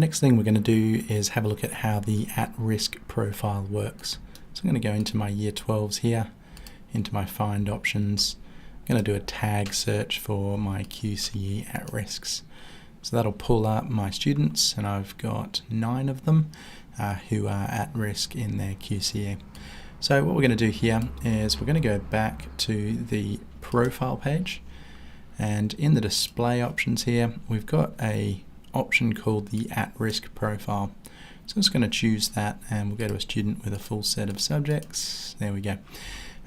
The next thing we're going to do is have a look at how the at-risk profile works. So I'm going to go into my Year 12s here, into my Find options. I'm going to do a tag search for my QCE at-risks. So that'll pull up my students, and I've got 9 of them who are at risk in their QCE. So what we're going to do here is we're going to go back to the profile page, and in the display options here we've got a option called the at-risk profile. So I'm just going to choose that, and we'll go to a student with a full set of subjects. There we go.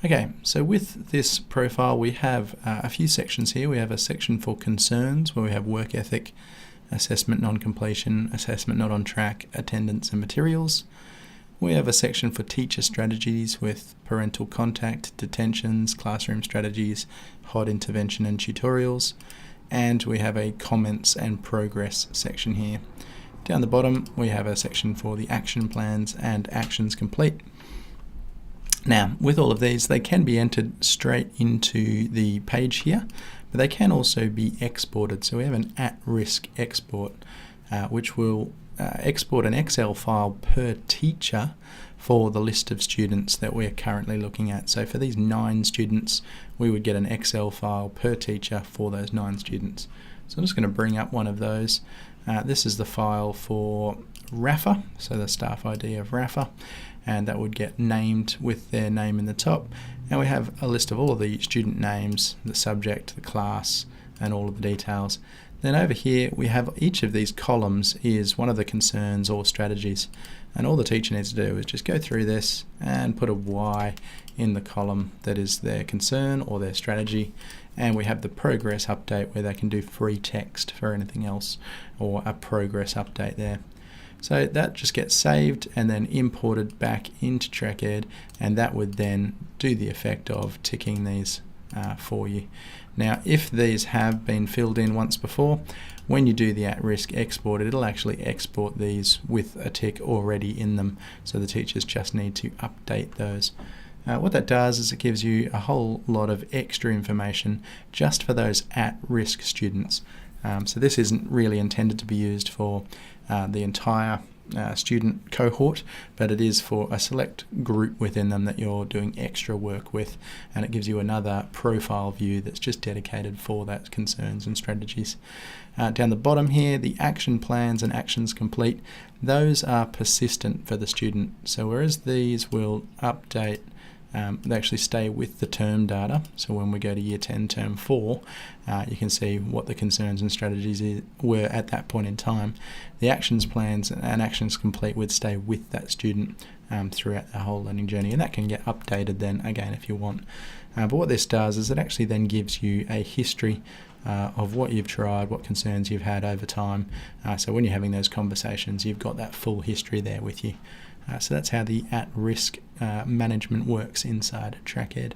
Okay, so with this profile we have a few sections here. We have a section for concerns where we have work ethic, assessment non-completion, assessment not on track, attendance and materials. We have a section for teacher strategies with parental contact, detentions, classroom strategies, HOD intervention and tutorials. And we have a comments and progress section here. Down the bottom we have a section for the action plans and actions complete. Now, with all of these, they can be entered straight into the page here, but they can also be exported. So we have an at-risk export, which will export an Excel file per teacher for the list of students that we're currently looking at. So for these 9 students, we would get an Excel file per teacher for those 9 students. So I'm just going to bring up one of those. This is the file for RAFA, so the staff ID of RAFA, and that would get named with their name in the top. And we have a list of all of the student names, the subject, the class, and all of the details. Then over here we have each of these columns is one of the concerns or strategies, and all the teacher needs to do is just go through this and put a Y in the column that is their concern or their strategy, and we have the progress update where they can do free text for anything else or a progress update there. So that just gets saved and then imported back into TrackEd, and that would then do the effect of ticking these for you. Now, if these have been filled in once before, when you do the at-risk export, it'll actually export these with a tick already in them, so the teachers just need to update those. What that does is it gives you a whole lot of extra information just for those at-risk students. So this isn't really intended to be used for the entire student cohort, but it is for a select group within them that you're doing extra work with, and it gives you another profile view that's just dedicated for that concerns and strategies. Down the bottom here, the action plans and actions complete, those are persistent for the student. So whereas these will update, they actually stay with the term data. So when we go to Year 10 Term 4, you can see what the concerns and strategies were at that point in time. The actions plans and actions complete would stay with that student throughout the whole learning journey, and that can get updated then again if you want. But what this does is it actually then gives you a history of what you've tried, what concerns you've had over time. So when you're having those conversations, you've got that full history there with you. So that's how the at-risk management works inside TrackEd.